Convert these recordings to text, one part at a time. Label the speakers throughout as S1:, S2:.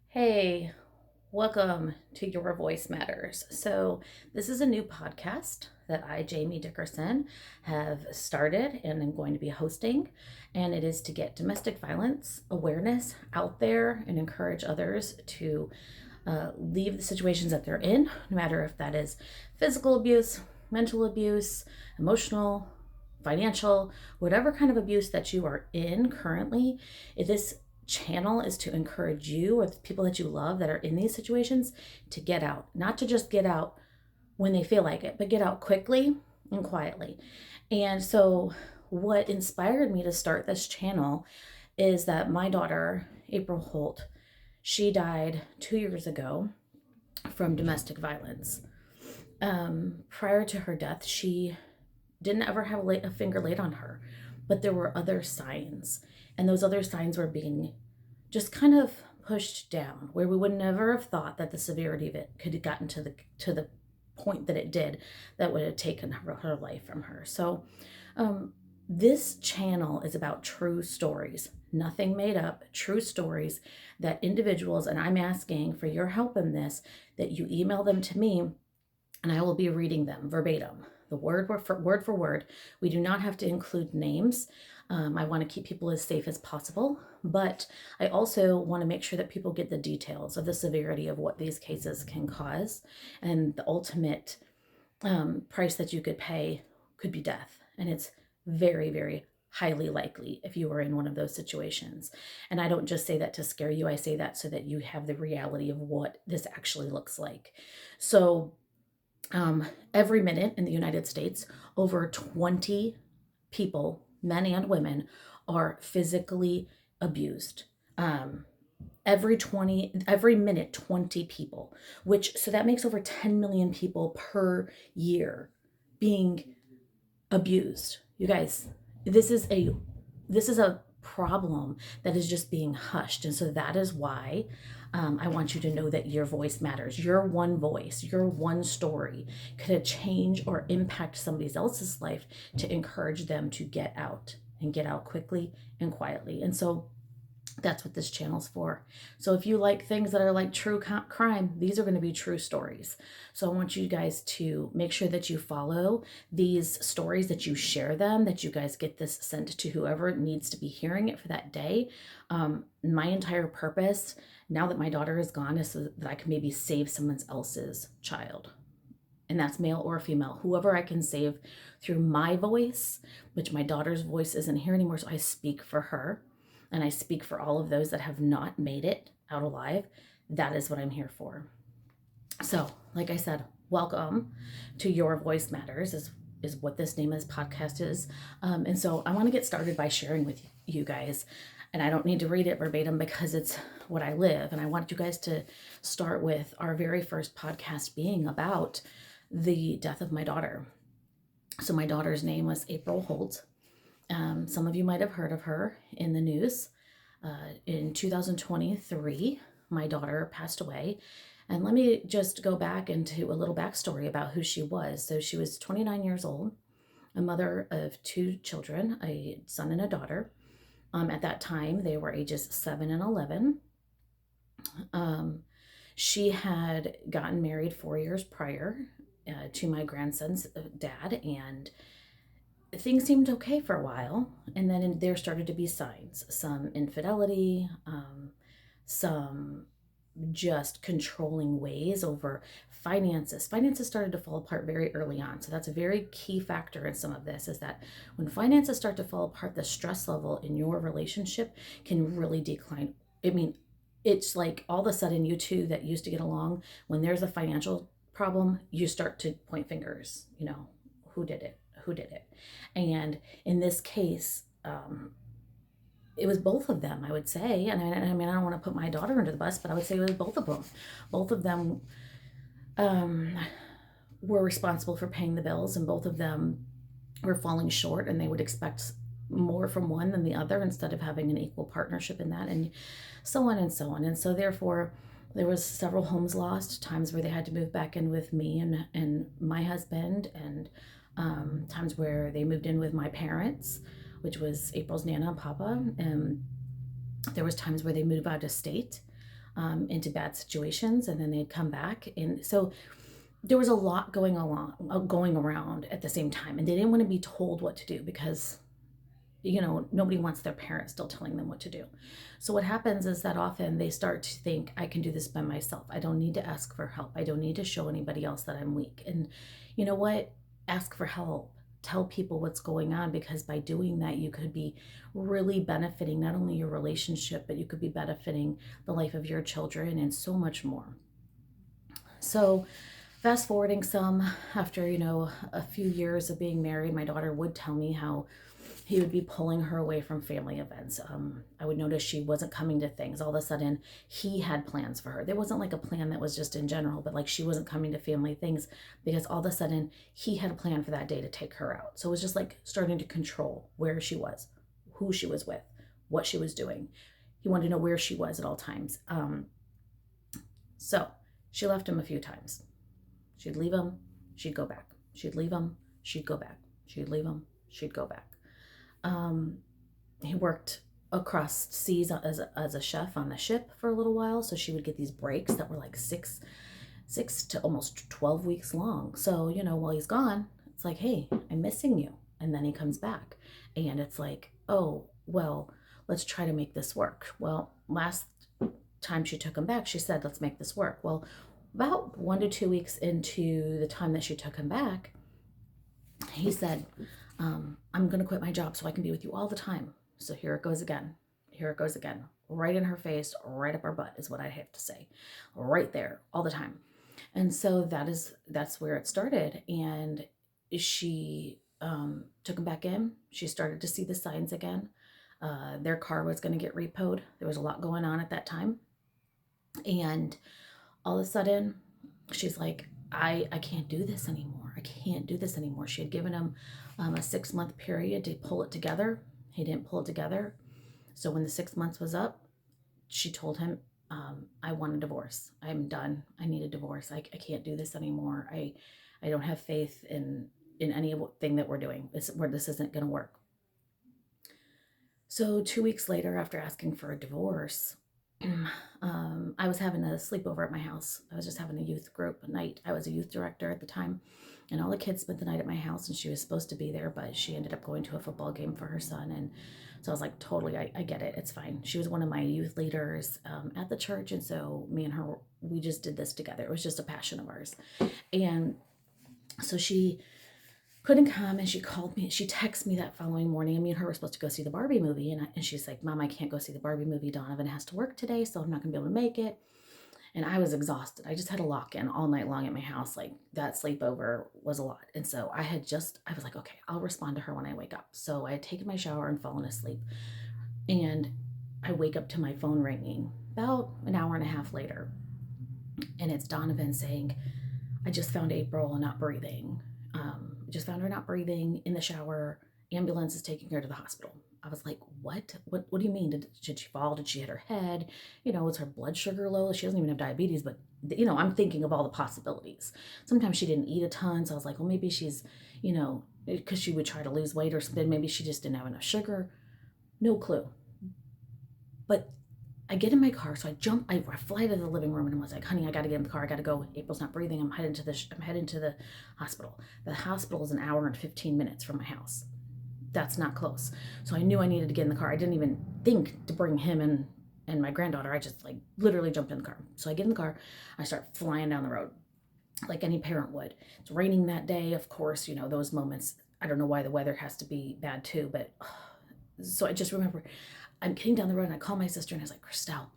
S1: Hey, welcome to Your Voice Matters. So, this is a new podcast that I, Jamie Dickerson, have started and am going to be hosting. And it is to get domestic violence awareness out there and encourage others to leave the situations that they're in, no matter if that is physical abuse, mental abuse, emotional, financial, whatever kind of abuse that you are in currently. If this channel is to encourage you or the people that you love that are in these situations to get out, not to just get out when they feel like it, but get out quickly and quietly. And so, what inspired me to start this channel is that my daughter, April Holt, she died 2 years ago from domestic violence. Prior to her death, she didn't ever have a finger laid on her, but there were other signs, and those other signs were being just kind of pushed down, where we would never have thought that the severity of it could have gotten to the point that it did, that would have taken her life from her. So, this channel is about true stories, nothing made up, true stories that individuals, and I'm asking for your help in this, that you email them to me and I will be reading them verbatim, the word for word. We do not have to include names. I want to keep people as safe as possible, but I also want to make sure that people get the details of the severity of what these cases can cause, and the ultimate price that you could pay could be death. And it's very, very highly likely if you were in one of those situations. And I don't just say that to scare you, I say that so that you have the reality of what this actually looks like. So, every minute in the United States, over 20 people, men and women, are physically abused. Um, every minute, 20 people, so that makes over 10 million people per year being abused. You guys, this is a this is a problem that is just being hushed. And so that is why I want you to know that your voice matters. Your one voice, your one story could change or impact somebody else's life to encourage them to get out and get out quickly and quietly. And so that's what this channel's for. So if you like things that are like true crime, these are going to be true stories. So I want you guys to make sure that you follow these stories, that you share them, that you guys get this sent to whoever needs to be hearing it for that day. My entire purpose, now that my daughter is gone, is so that I can maybe save someone else's child. And that's male or female, whoever I can save through my voice, which my daughter's voice isn't here anymore. So I speak for her. And I speak for all of those that have not made it out alive. That is what I'm here for. So, like I said, welcome to Your Voice Matters, is what this name of this podcast is. And so I want to get started by sharing with you guys. And I don't need to read it verbatim because it's what I live. And I want you guys to start with our very first podcast being about the death of my daughter. So my daughter's name was April Holt. Some of you might have heard of her in the news. In 2023, my daughter passed away. And let me just go back into a little backstory about who she was. So she was 29 years old, a mother of two children, a son and a daughter. At that time, they were ages 7 and 11. She had gotten married 4 years prior to my grandson's dad, and things seemed okay for a while, and then there started to be signs, some infidelity, some just controlling ways over finances started to fall apart very early on. So that's a very key factor in some of this, is that when finances start to fall apart, the stress level in your relationship can really decline. I mean, it's like all of a sudden you two that used to get along, when there's a financial problem, you start to point fingers, who did it, who did it. And in this case, it was both of them, I would say. And I mean, I don't want to put my daughter under the bus, but I would say it was both of them. Both of them were responsible for paying the bills, and both of them were falling short, and they would expect more from one than the other instead of having an equal partnership in that, and so on and so on. And so therefore, there was several homes lost, times where they had to move back in with me and my husband, and times where they moved in with my parents, which was April's Nana and Papa. And there was times where they moved out of state. into bad situations, and then they'd come back. And so there was a lot going around at the same time, and they didn't want to be told what to do because nobody wants their parents still telling them what to do. So what happens is that often they start to think, I can do this by myself. I don't need to ask for help. I don't need to show anybody else that I'm weak. And you know what? Ask for help. Tell people what's going on, because by doing that, you could be really benefiting not only your relationship, but you could be benefiting the life of your children and so much more. So fast forwarding some, after, a few years of being married, my daughter would tell me how he would be pulling her away from family events. I would notice she wasn't coming to things. All of a sudden, he had plans for her. There wasn't like a plan that was just in general, but like she wasn't coming to family things because all of a sudden he had a plan for that day to take her out. So it was just like starting to control where she was, who she was with, what she was doing. He wanted to know where she was at all times. So she left him a few times. She'd leave him, she'd go back. She'd leave him, she'd go back. She'd leave him, she'd go back. He worked across seas as a chef on the ship for a little while. So she would get these breaks that were like six to almost 12 weeks long. So, while he's gone, it's like, hey, I'm missing you. And then he comes back and it's like, oh, well, let's try to make this work. Well, last time she took him back, she said, let's make this work. Well, about 1 to 2 weeks into the time that she took him back, he said, I'm going to quit my job so I can be with you all the time. So here it goes again. Here it goes again. Right in her face, right up her butt is what I have to say. Right there, all the time. And so that's where it started. And she took him back in. She started to see the signs again. Their car was going to get repoed. There was a lot going on at that time. And all of a sudden, she's like, I can't do this anymore. I can't do this anymore. She had given him a 6-month period to pull it together. He didn't pull it together. So when the 6 months was up, she told him, I want a divorce. I'm done. I need a divorce. I can't do this anymore. I don't have faith in anything that we're doing. This isn't going to work. So 2 weeks later, after asking for a divorce, I was having a sleepover at my house. I was just having a youth group night. I was a youth director at the time, and all the kids spent the night at my house, and she was supposed to be there, but she ended up going to a football game for her son. And so I was like, totally, I get it. It's fine. She was one of my youth leaders at the church. And so me and her, we just did this together. It was just a passion of ours. And so she couldn't come, and she called me. She texted me that following morning, and me and her were supposed to go see the Barbie movie. And she's like, Mom, I can't go see the Barbie movie. Donovan has to work today, so I'm not going to be able to make it. And I was exhausted. I just had a lock-in all night long at my house. Like, that sleepover was a lot. And so I was like, okay, I'll respond to her when I wake up. So I had taken my shower and fallen asleep. And I wake up to my phone ringing about an hour and a half later. And it's Donovan saying, I just found April not breathing. Just found her not breathing in the shower. Ambulance is taking her to the hospital. I was like, what? What do you mean? Did she fall? Did she hit her head? Was her blood sugar low? She doesn't even have diabetes, but I'm thinking of all the possibilities. Sometimes she didn't eat a ton. So I was like, well, maybe she's, because she would try to lose weight or something. Maybe she just didn't have enough sugar. No clue. But I get in my car, so I fly to the living room, and I was like, honey, I got to get in the car. I got to go. April's not breathing. I'm heading to the hospital. The hospital is an hour and 15 minutes from my house. That's not close. So I knew I needed to get in the car. I didn't even think to bring him and my granddaughter. I just literally jumped in the car. So I get in the car. I start flying down the road like any parent would. It's raining that day. Of course, those moments. I don't know why the weather has to be bad too, but so I just remember I'm getting down the road, and I call my sister, and I was like, Christelle,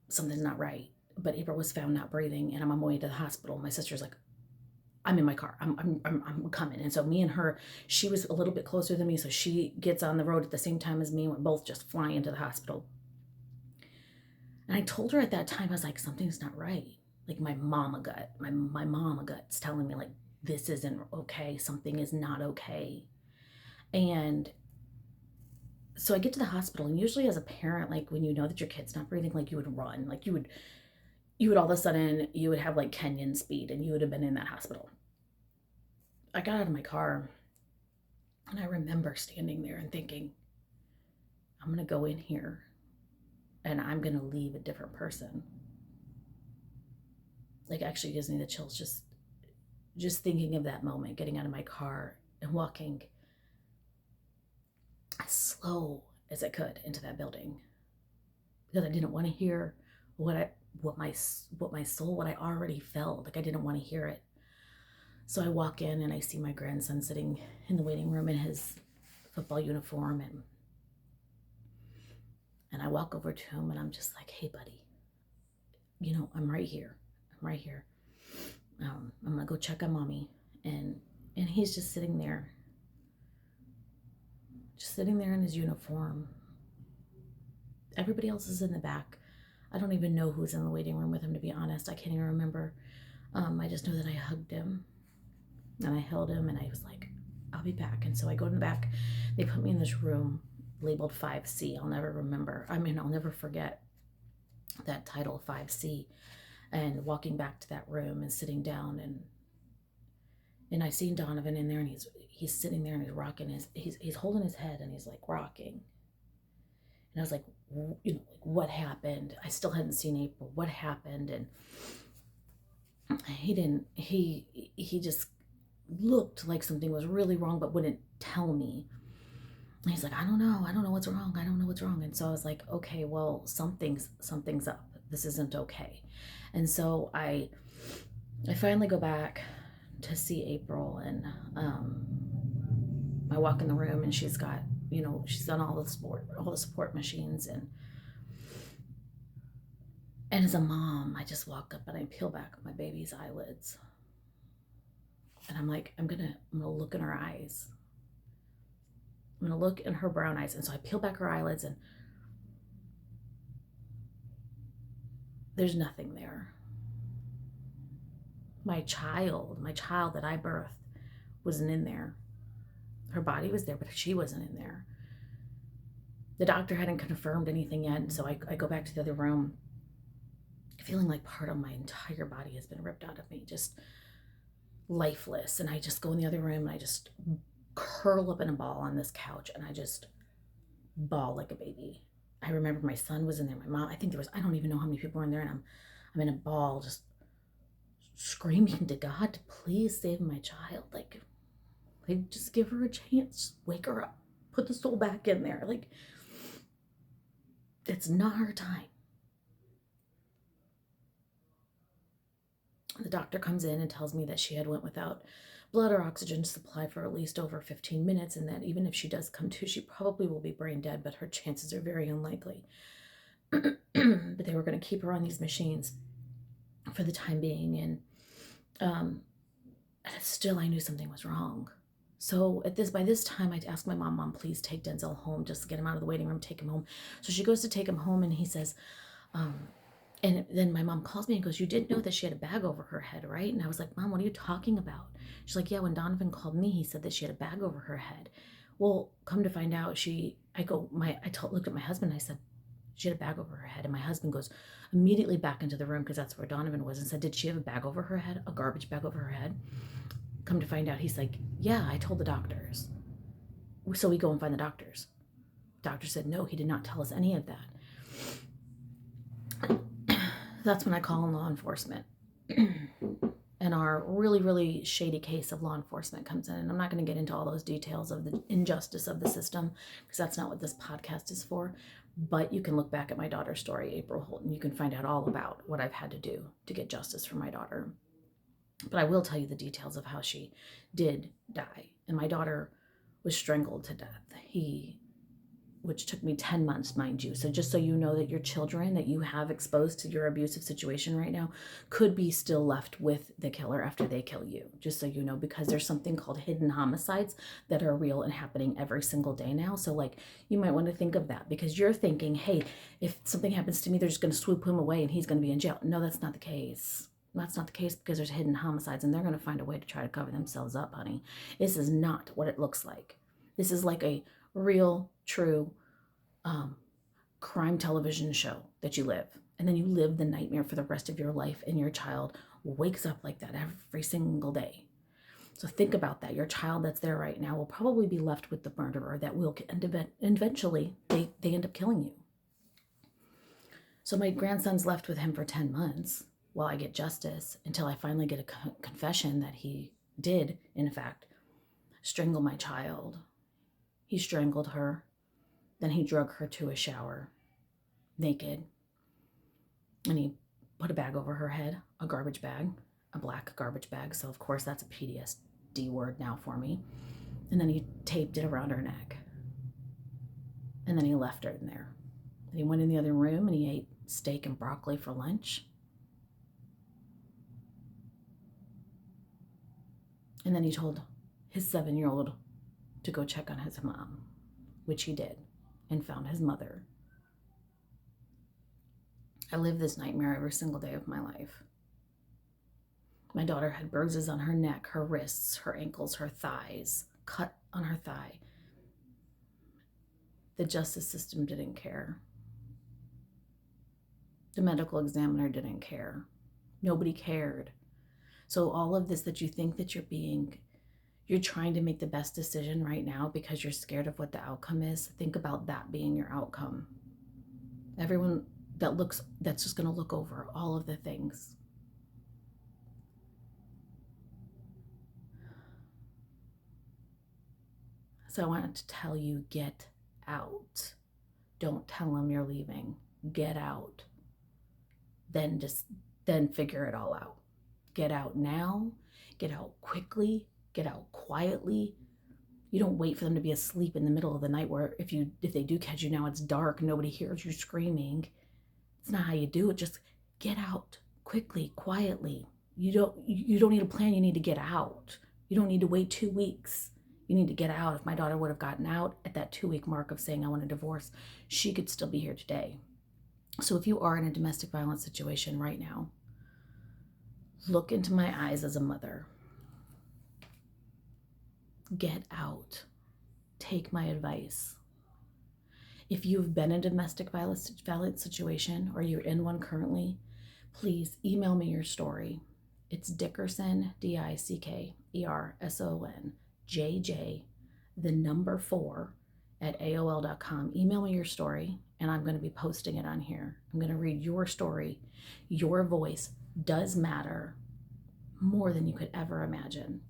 S1: something's not right. But April was found not breathing, and I'm on my way to the hospital. My sister's like, I'm in my car. I'm coming. And so me and her, she was a little bit closer than me, so she gets on the road at the same time as me, and we're both just flying to the hospital. And I told her at that time, I was like, something's not right. Like my mama gut's telling me like, this isn't okay. Something is not okay. And so I get to the hospital, and usually as a parent, like when you know that your kid's not breathing, like you would run, like you would all of a sudden, you would have like Kenyan speed, and you would have been in that hospital. I got out of my car, and I remember standing there and thinking, I'm going to go in here, and I'm going to leave a different person. Like, actually gives me the chills just thinking of that moment, getting out of my car and walking as slow as I could into that building, because I didn't want to hear what my soul, what I already felt. Like, I didn't want to hear it. So I walk in and I see my grandson sitting in the waiting room in his football uniform, and I walk over to him and I'm just like, "Hey, buddy, I'm right here. I'm right here. I'm gonna go check on mommy." And he's just sitting there in his uniform. Everybody else is in the back. I don't even know who's in the waiting room with him, to be honest. I can't even remember. I just know that I hugged him and I held him and I was like, "I'll be back." And so I go in the back. They put me in this room labeled 5C. I'll never forget that title, 5C. And walking back to that room and sitting down, and I seen Donovan in there, and he's sitting there and he's rocking he's holding his head and he's like rocking. And I was like, like, what happened? I still hadn't seen April. What happened? And he just looked like something was really wrong, but wouldn't tell me. And he's like, I don't know what's wrong. I don't know what's wrong. And so I was like, okay, well, something's up. This isn't okay. And so I finally go back to see April, and I walk in the room and she's got, she's on all the support machines, and as a mom, I just walk up and I peel back my baby's eyelids. And I'm like, I'm gonna look in her eyes. I'm gonna look in her brown eyes. And so I peel back her eyelids and there's nothing there. My child that I birthed wasn't in there. Her body was there, but she wasn't in there. The doctor hadn't confirmed anything yet. So I go back to the other room feeling like part of my entire body has been ripped out of me, just lifeless. And I just go in the other room and I just curl up in a ball on this couch and I just bawl like a baby. I remember my son was in there, my mom, I don't even know how many people were in there, and I'm in a ball just screaming to God to please save my child. Like just give her a chance, wake her up, put the soul back in there. Like, it's not her time. The doctor comes in and tells me that she had went without blood or oxygen supply for at least over 15 minutes, and that even if she does come to, she probably will be brain dead, but her chances are very unlikely. But they were going to keep her on these machines for the time being, and still I knew something was wrong. So by this time, I asked my mom, please take Denzel home, just get him out of the waiting room, take him home. So she goes to take him home, and he says, and then my mom calls me and goes, "You didn't know that she had a bag over her head, right?" And I was like, "Mom, what are you talking about?" She's like, "Yeah, when Donovan called me, he said that she had a bag over her head." Well, come to find out, looked at my husband and I said, "She had a bag over her head." And my husband goes immediately back into the room, because that's where Donovan was, and said, "Did she have a bag over her head, a garbage bag over her head?" Come to find out, he's like, "Yeah, I told the doctors." So we go and find the doctors. Doctor said, no, he did not tell us any of that. That's when I call in law enforcement. And our really, really shady case of law enforcement comes in. And I'm not going to get into all those details of the injustice of the system, because that's not what this podcast is for. But you can look back at my daughter's story, April Holt, and you can find out all about what I've had to do to get justice for my daughter. But I will tell you the details of how she did die. And my daughter was strangled to death. Which took me 10 months, mind you. So just so you know that your children that you have exposed to your abusive situation right now could be still left with the killer after they kill you. Just so you know, because there's something called hidden homicides that are real and happening every single day now. So like, you might want to think of that, because you're thinking, hey, if something happens to me, they're just going to swoop him away and he's going to be in jail. No, that's not the case. That's not the case, because there's hidden homicides and they're going to find a way to try to cover themselves up, honey. This is not what it looks like. This is like a real, true crime television show that you live. And then you live the nightmare for the rest of your life, and your child wakes up like that every single day. So think about that. Your child that's there right now will probably be left with the murderer that will end eventually they end up killing you. So my grandson's left with him for 10 months while I get justice, until I finally get a confession that he did, in fact, strangle my child. He strangled her. Then he drug her to a shower, naked. And he put a bag over her head, a garbage bag, a black garbage bag. So, of course, that's a PTSD word now for me. And then he taped it around her neck. And then he left her in there. And he went in the other room and he ate steak and broccoli for lunch. And then he told his 7-year-old to go check on his mom, which he did, and found his mother. I live this nightmare every single day of my life. My daughter had bruises on her neck, her wrists, her ankles, her thighs, cut on her thigh. The justice system didn't care. The medical examiner didn't care. Nobody cared. So all of this that you think that you're trying to make the best decision right now because you're scared of what the outcome is. Think about that being your outcome. Everyone that's just going to look over all of the things. So I wanted to tell you, get out. Don't tell them you're leaving. Get out. Then figure it all out. Get out now. Get out quickly. Get out quietly. You don't wait for them to be asleep in the middle of the night, where if they do catch you now, it's dark, nobody hears you screaming. It's not how you do it. Just get out quickly, quietly. You don't need a plan. You need to get out. You don't need to wait 2 weeks. You need to get out. If my daughter would have gotten out at that 2-week mark of saying I want a divorce, she could still be here today. So if you are in a domestic violence situation right now, look into my eyes as a mother. Get out. Take my advice. If you've been in a domestic violence situation or you're in one currently, please email me your story. It's Dickerson, DICKERSON, JJ, the number 4 at AOL.com. Email me your story and I'm going to be posting it on here. I'm going to read your story. Your voice does matter more than you could ever imagine.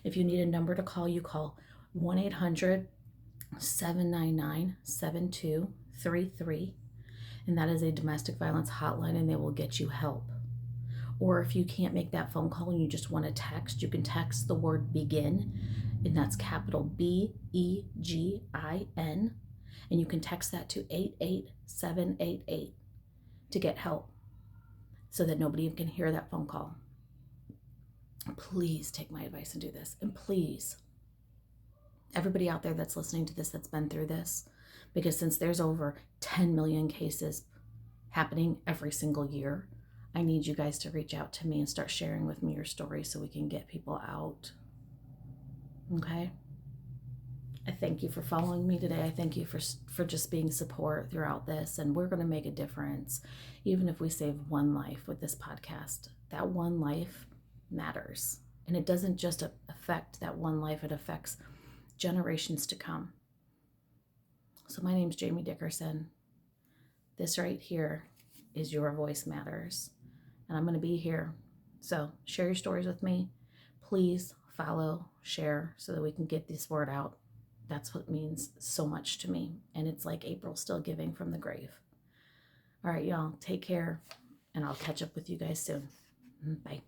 S1: If you need a number to call, you call 1-800-799-7233, and that is a domestic violence hotline, and they will get you help. Or if you can't make that phone call and you just want to text, you can text the word BEGIN, and that's capital BEGIN, and you can text that to 88788 to get help so that nobody can hear that phone call. Please take my advice and do this. And please, everybody out there that's listening to this, that's been through this, because since there's over 10 million cases happening every single year, I need you guys to reach out to me and start sharing with me your story so we can get people out. Okay? I thank you for following me today. I thank you for just being support throughout this. And we're going to make a difference, even if we save one life with this podcast. That one life matters. And it doesn't just affect that one life, it affects generations to come. So my name's Jamie Dickerson. This right here is Your Voice Matters. And I'm going to be here. So share your stories with me. Please follow, share, so that we can get this word out. That's what means so much to me. And it's like April still giving from the grave. All right, y'all, take care. And I'll catch up with you guys soon. Bye.